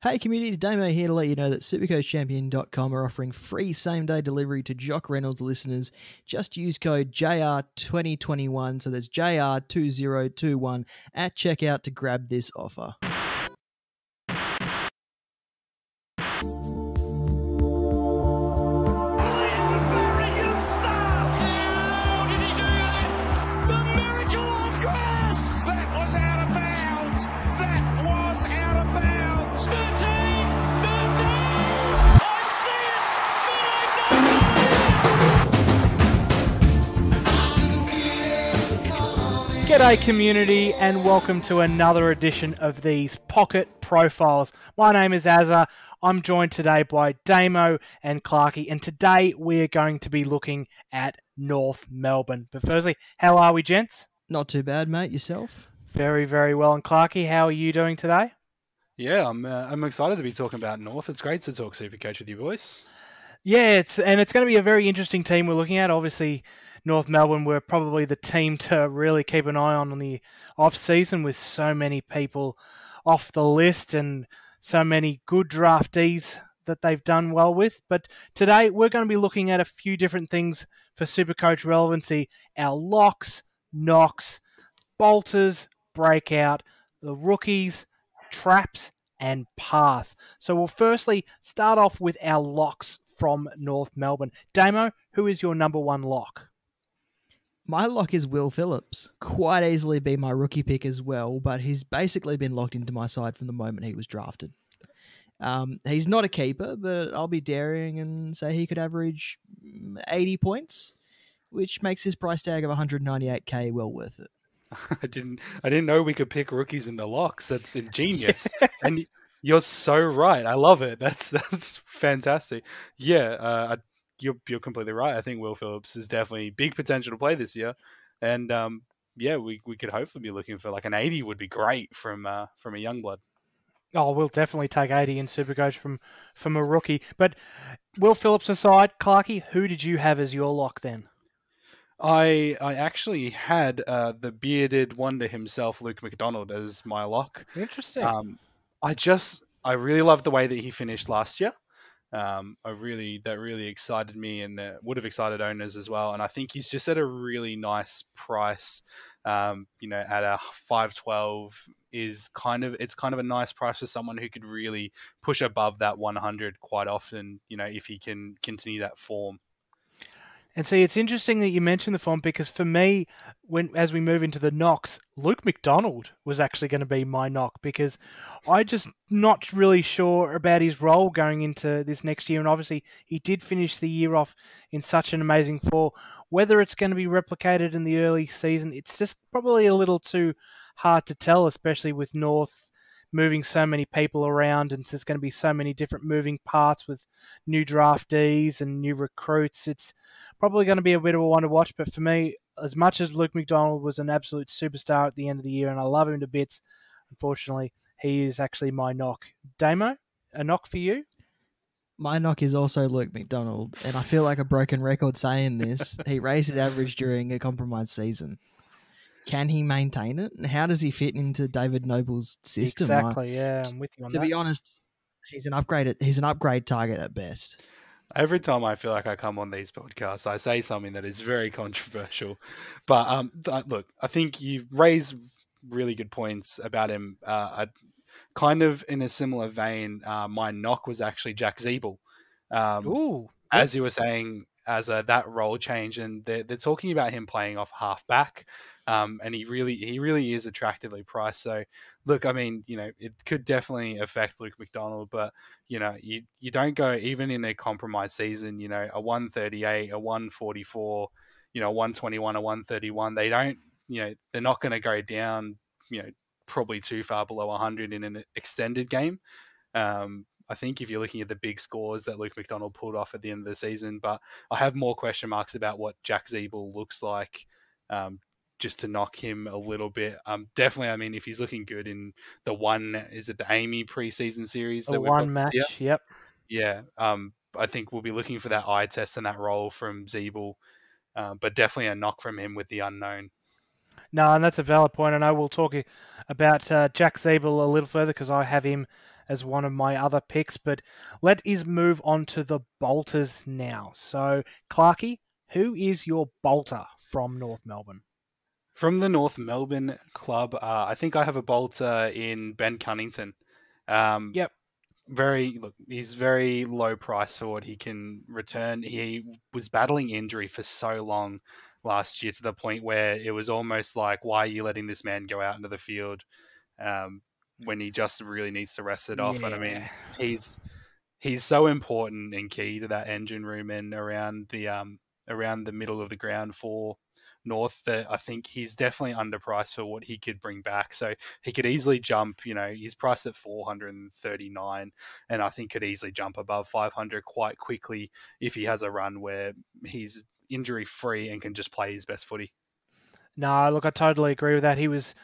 Hey community, Damo here to let you know that supercoachchampion.com are offering free same-day delivery to Jock Reynolds listeners. Just use code JR2021, so there's JR2021 at checkout to grab this offer. G'day community and welcome to another edition of these Pocket Profiles. My name is Azza. I'm joined today by Damo and Clarkey, and today we are going to be looking at North Melbourne. But firstly, how are we, gents? Not too bad, mate. Yourself? Very, very well. And Clarkey, how are you doing today? Yeah, I'm excited to be talking about North. It's great to talk Supercoach with you boys. Yeah, it's going to be a very interesting team we're looking at. Obviously, North Melbourne were probably the team to really keep an eye on the off-season, with so many people off the list and so many good draftees that they've done well with. But today we're going to be looking at a few different things for Supercoach relevancy: our locks, knocks, bolters, breakout, the rookies, traps, and pass. So we'll firstly start off with our locks from North Melbourne. Damo, who is your number one lock? My lock is Will Phillips. Quite easily be my rookie pick as well, but he's basically been locked into my side from the moment he was drafted. He's not a keeper, but I'll be daring and say he could average 80 points, which makes his price tag of 198k well worth it. I didn't know we could pick rookies in the locks. That's ingenious. And you're so right. I love it. That's fantastic. Yeah, you're completely right. I think Will Phillips is definitely big potential to play this year, and we could hopefully be looking for like an 80 would be great from a young blood. Oh, we'll definitely take 80 in Supercoach from a rookie. But Will Phillips aside, Clarkey, who did you have as your lock then? I actually had the bearded wonder himself, Luke McDonald, as my lock. Interesting. I really loved the way that he finished last year. That really excited me, and would have excited owners as well. And I think he's just at a really nice price. At a 512 it's kind of a nice price for someone who could really push above that 100 quite often. If he can continue that form. And see, it's interesting that you mentioned the form, because for me, as we move into the knocks, Luke McDonald was actually going to be my knock, because I just not really sure about his role going into this next year. And obviously, he did finish the year off in such an amazing form. Whether it's going to be replicated in the early season, it's just probably a little too hard to tell, especially with North moving so many people around, and there's going to be so many different moving parts with new draftees and new recruits. It's probably going to be a bit of a one to watch. But for me, as much as Luke McDonald was an absolute superstar at the end of the year, and I love him to bits, unfortunately, he is actually my knock. Damo, a knock for you? My knock is also Luke McDonald, and I feel like a broken record saying this. He raised his average during a compromised season. Can he maintain it? And how does he fit into David Noble's system? Exactly, yeah, I'm with you on that. To be honest, he's an upgrade target at best. Every time I feel like I come on these podcasts, I say something that is very controversial. But look, I think you raise really good points about him. Kind of in a similar vein, my knock was actually Jack Zeeble. As you were saying, as that role change, and they're talking about him playing off halfback, and he really is attractively priced. So look, I mean, it could definitely affect Luke McDonald, but you don't go even in a compromised season. A 138, a 144, 121, a 131. They don't, they're not going to go down, probably too far below 100 in an extended game. I think if you're looking at the big scores that Luke McDonald pulled off at the end of the season, but I have more question marks about what Jack Zeeble looks like, just to knock him a little bit. Definitely, I mean, if he's looking good in the Amy preseason series? The one match, yep. Yeah, I think we'll be looking for that eye test and that role from Zeeble, but definitely a knock from him with the unknown. No, and that's a valid point, and I will talk about Jack Zeeble a little further, because I have him as one of my other picks. But let us move on to the bolters now. So, Clarkey, who is your bolter from North Melbourne? From the North Melbourne club, I think I have a bolter in Ben Cunnington. Yep. He's very low price for what he can return. He was battling injury for so long last year to the point where it was almost like, why are you letting this man go out into the field when he just really needs to rest it off? And I mean, he's so important and key to that engine room and around the middle of the ground for North, that I think he's definitely underpriced for what he could bring back. So he could easily jump, he's priced at 439, and I think could easily jump above 500 quite quickly if he has a run where he's injury free and can just play his best footy. No, look, I totally agree with that. He was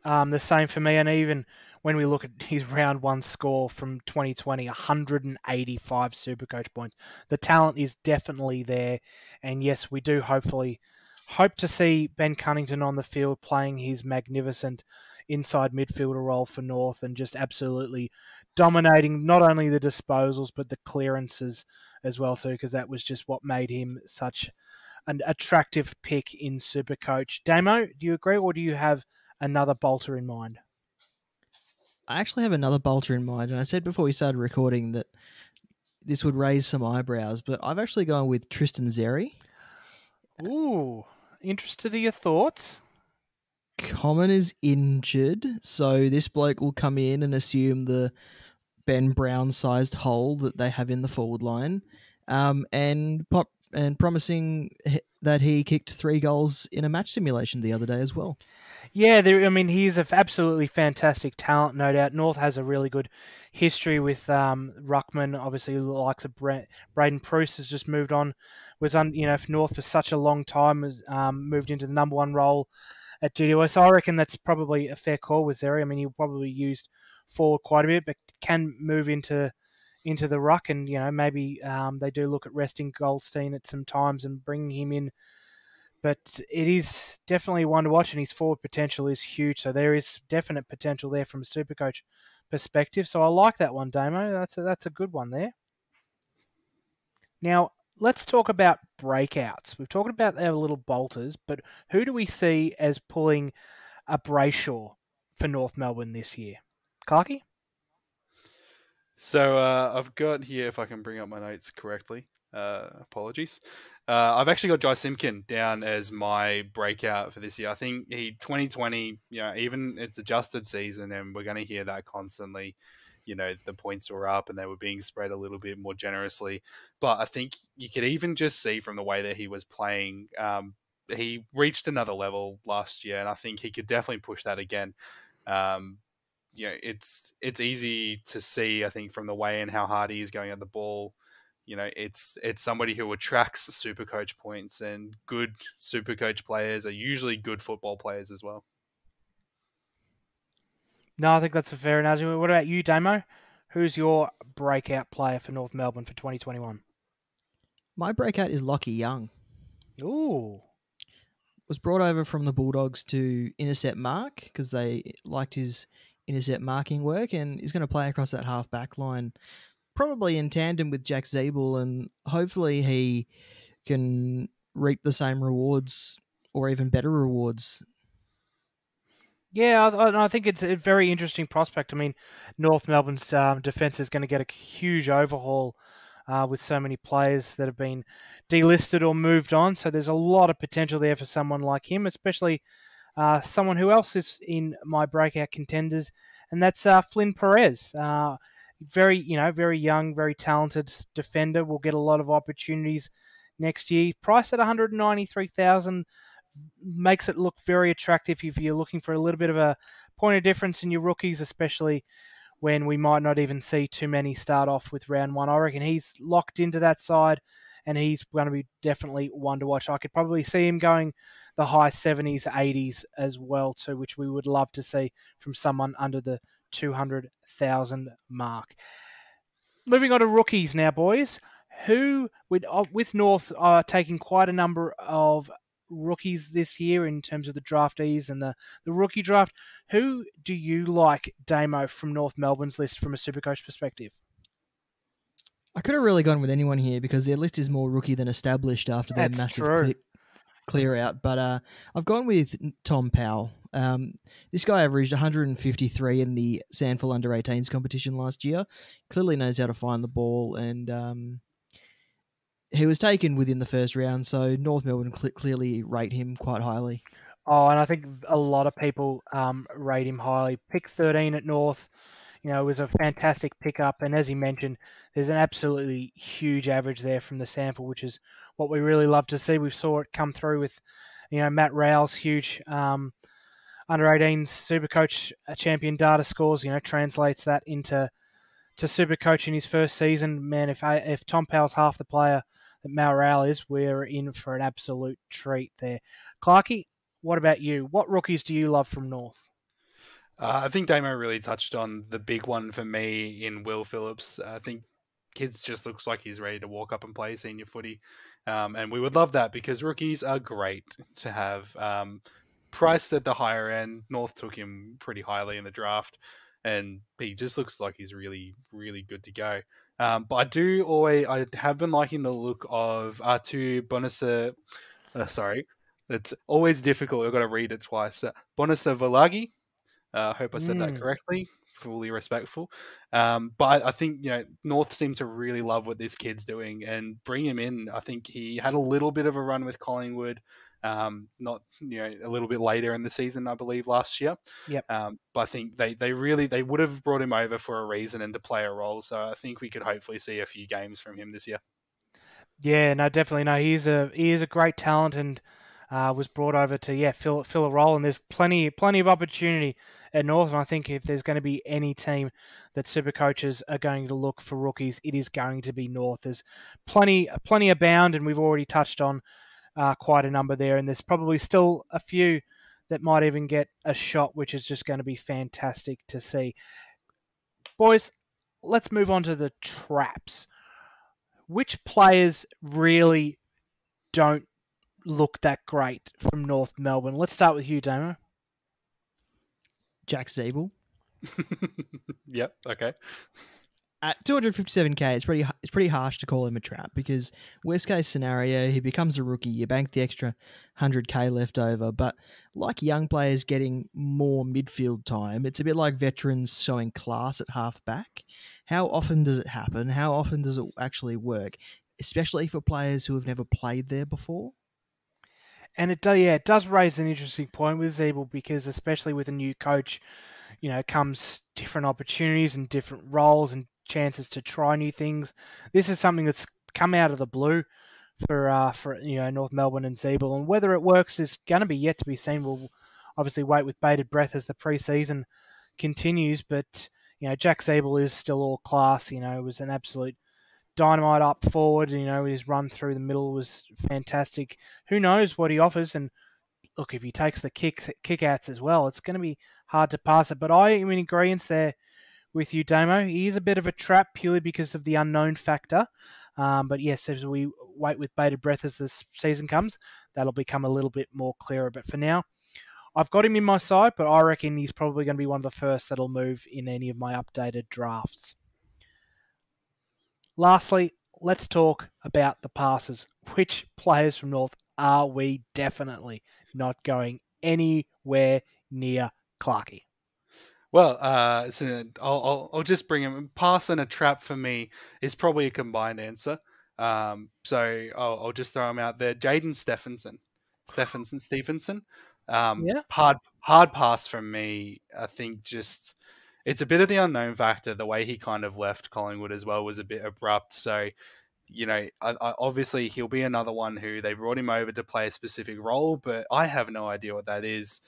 the same for me, and even when we look at his round one score from 2020, 185 Supercoach points. The talent is definitely there, and yes, we do hope to see Ben Cunnington on the field playing his magnificent inside midfielder role for North and just absolutely dominating not only the disposals but the clearances as well too, because that was just what made him such an attractive pick in Supercoach. Damo, do you agree, or do you have another bolter in mind? I actually have another bolter in mind, and I said before we started recording that this would raise some eyebrows, but I've actually gone with Tristan Xerri. Ooh, interested in your thoughts? Common is injured, so this bloke will come in and assume the Ben Brown-sized hole that they have in the forward line, and promising that he kicked 3 goals in a match simulation the other day as well. Yeah, he's an absolutely fantastic talent, no doubt. North has a really good history with Ruckman. Obviously, the likes of Braden Pruce has just moved on. Was for North for such a long time, has moved into the number one role at GWS. I reckon that's probably a fair call with Xerri. I mean, he'll probably used forward quite a bit, but can move into the ruck, and maybe they do look at resting Goldstein at some times and bringing him in. But it is definitely one to watch, and his forward potential is huge. So there is definite potential there from a Supercoach perspective. So I like that one, Damo. That's a good one there. Now, let's talk about breakouts. We've talked about our little bolters, but who do we see as pulling a Brayshaw for North Melbourne this year? Clarkey? So I've got here, if I can bring up my notes correctly. Apologies. I've actually got Jai Simpkin down as my breakout for this year. I think 2020, even it's adjusted season, and we're going to hear that constantly. The points were up and they were being spread a little bit more generously. But I think you could even just see from the way that he was playing, he reached another level last year, and I think he could definitely push that again. It's easy to see, I think, from the way and how hard he is going at the ball. It's somebody who attracts Supercoach points, and good Supercoach players are usually good football players as well. No, I think that's a fair analogy. What about you, Damo? Who's your breakout player for North Melbourne for 2021? My breakout is Lockie Young. Ooh. Was brought over from the Bulldogs to intercept mark because they liked his intercept marking work, and he's going to play across that half back line, probably in tandem with Jack Zeeble, and hopefully he can reap the same rewards or even better rewards. Yeah, I think it's a very interesting prospect. I mean, North Melbourne's defence is going to get a huge overhaul with so many players that have been delisted or moved on. So there's a lot of potential there for someone like him, especially someone who else is in my breakout contenders, and that's Flynn Perez. Very young, very talented defender. Will get a lot of opportunities next year. Priced at 193,000. Makes it look very attractive if you're looking for a little bit of a point of difference in your rookies, especially when we might not even see too many start off with round one. I reckon he's locked into that side, and he's going to be definitely one to watch. I could probably see him going the high 70s, 80s as well too, which we would love to see from someone under the 200,000 mark. Moving on to rookies now, boys. Who, with North taking quite a number of rookies this year in terms of the draftees and the rookie draft. Who do you like, Damo, from North Melbourne's list from a Supercoach perspective? I could have really gone with anyone here because their list is more rookie than established after their That's massive true. clear out. But I've gone with Tom Powell. This guy averaged 153 in the Sandful Under-18s competition last year. Clearly knows how to find the ball, and he was taken within the first round, so North Melbourne clearly rate him quite highly. Oh, and I think a lot of people rate him highly. Pick 13 at North, it was a fantastic pickup. And as he mentioned, there's an absolutely huge average there from the sample, which is what we really love to see. We saw it come through with, Matt Rowell's huge under-18s Supercoach champion data scores. Translates that into Supercoach in his first season. Man, if Tom Powell's half the player that Mal Rowell is, we're in for an absolute treat there. Clarkey, what about you? What rookies do you love from North? I think Damo really touched on the big one for me in Will Phillips. I think kids just looks like he's ready to walk up and play senior footy. And we would love that because rookies are great to have. Priced at the higher end, North took him pretty highly in the draft, and he just looks like he's really, really good to go. But I have been liking the look of Artu Bonisa. Sorry, it's always difficult. I've got to read it twice. Bonisa Valagi. I hope I said that correctly. Fully respectful. But I think, North seem to really love what this kid's doing and bring him in. I think he had a little bit of a run with Collingwood, not, a little bit later in the season, I believe, last year. Yep. But I think they would have brought him over for a reason and to play a role. So I think we could hopefully see a few games from him this year. Yeah, no, definitely. No, he is a great talent and was brought over to fill a role. And there's plenty of opportunity at North. And I think if there's going to be any team that super coaches are going to look for rookies, it is going to be North. There's plenty abound, and we've already touched on quite a number there. And there's probably still a few that might even get a shot, which is just going to be fantastic to see. Boys, let's move on to the traps. Which players really don't look that great from North Melbourne? Let's start with you, Damo. Jack Zeeble. Yep. Okay. At 257k, it's pretty harsh to call him a trap because worst case scenario, he becomes a rookie. You bank the extra 100k left over, but like young players getting more midfield time, it's a bit like veterans showing class at halfback. How often does it happen? How often does it actually work? Especially for players who have never played there before. And it does raise an interesting point with Zeeble because especially with a new coach, comes different opportunities and different roles and chances to try new things. This is something that's come out of the blue for North Melbourne and Zeeble, and whether it works is going to be yet to be seen. We'll obviously wait with bated breath as the preseason continues, but Jack Zeeble is still all class. It was an absolute dynamite up forward. His run through the middle was fantastic. Who knows what he offers? And look, if he takes the kick-outs as well, it's going to be hard to pass it. But I am in agreement there with you, Damo. He is a bit of a trap purely because of the unknown factor. But yes, as we wait with bated breath as this season comes, that'll become a little bit more clearer. But for now, I've got him in my side, but I reckon he's probably going to be one of the first that'll move in any of my updated drafts. Lastly, let's talk about the passes. Which players from North are we definitely not going anywhere near Clarkey? Well, I'll just bring him. Pass and a trap for me is probably a combined answer. So I'll just throw him out there. Jaden Stephenson. Yeah. Hard pass from me. I think just it's a bit of the unknown factor. The way he kind of left Collingwood as well was a bit abrupt. So, obviously he'll be another one who they brought him over to play a specific role, but I have no idea what that is.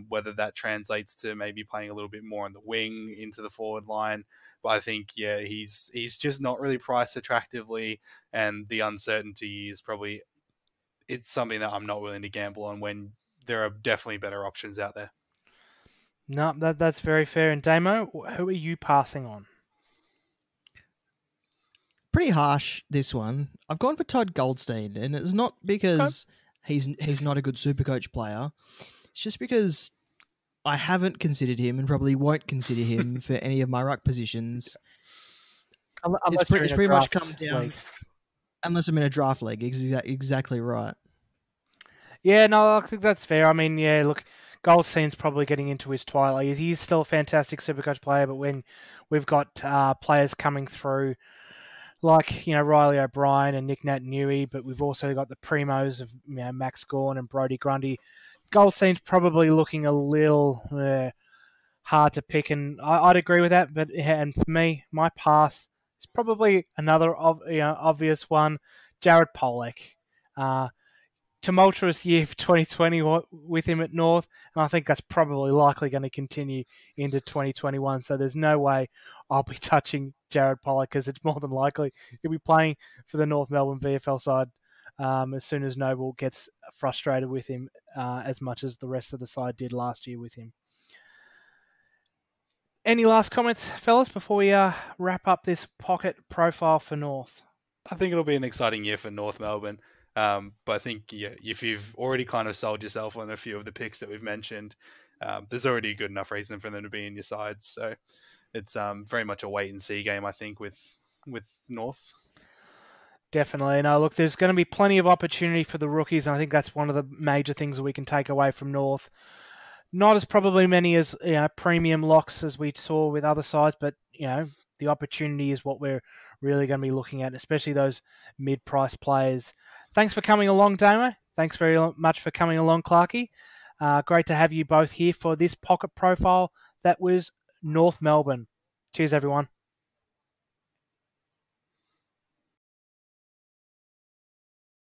Whether that translates to maybe playing a little bit more on the wing into the forward line. But I think, he's just not really priced attractively, and the uncertainty is probably, it's something that I'm not willing to gamble on when there are definitely better options out there. No, that's very fair. And Damo, who are you passing on? Pretty harsh, this one. I've gone for Todd Goldstein, and it's not because he's not a good Supercoach player. It's just because I haven't considered him and probably won't consider him for any of my ruck positions. Unless It's pretty much come down, league. unless I'm in a draft league. Exactly right. Yeah, no, I think that's fair. I mean, yeah, look, Goldstein's probably getting into his twilight. He's still a fantastic Supercoach player, but when we've got players coming through like, Riley O'Brien and Nick Naitanui, but we've also got the primos of Max Gawn and Brodie Grundy, Goldstein's probably looking a little hard to pick, and I'd agree with that. But and for me, my pass is probably another obvious one, Jared Pollock. Tumultuous year for 2020 with him at North, and I think that's probably likely going to continue into 2021. So there's no way I'll be touching Jared Pollock, because it's more than likely he'll be playing for the North Melbourne VFL side as soon as Noble gets frustrated with him as much as the rest of the side did last year with him. Any last comments, fellas, before we wrap up this pocket profile for North? I think it'll be an exciting year for North Melbourne. But I think if you've already kind of sold yourself on a few of the picks that we've mentioned, there's already a good enough reason for them to be in your sides. So it's very much a wait and see game, I think, with North. Definitely. No, look, there's going to be plenty of opportunity for the rookies, and I think that's one of the major things that we can take away from North. Not as probably many as premium locks as we saw with other sides, but the opportunity is what we're really going to be looking at, especially those mid-price players. Thanks for coming along, Damo. Thanks very much for coming along, Clarkey. Great to have you both here for this pocket profile that was North Melbourne. Cheers, everyone.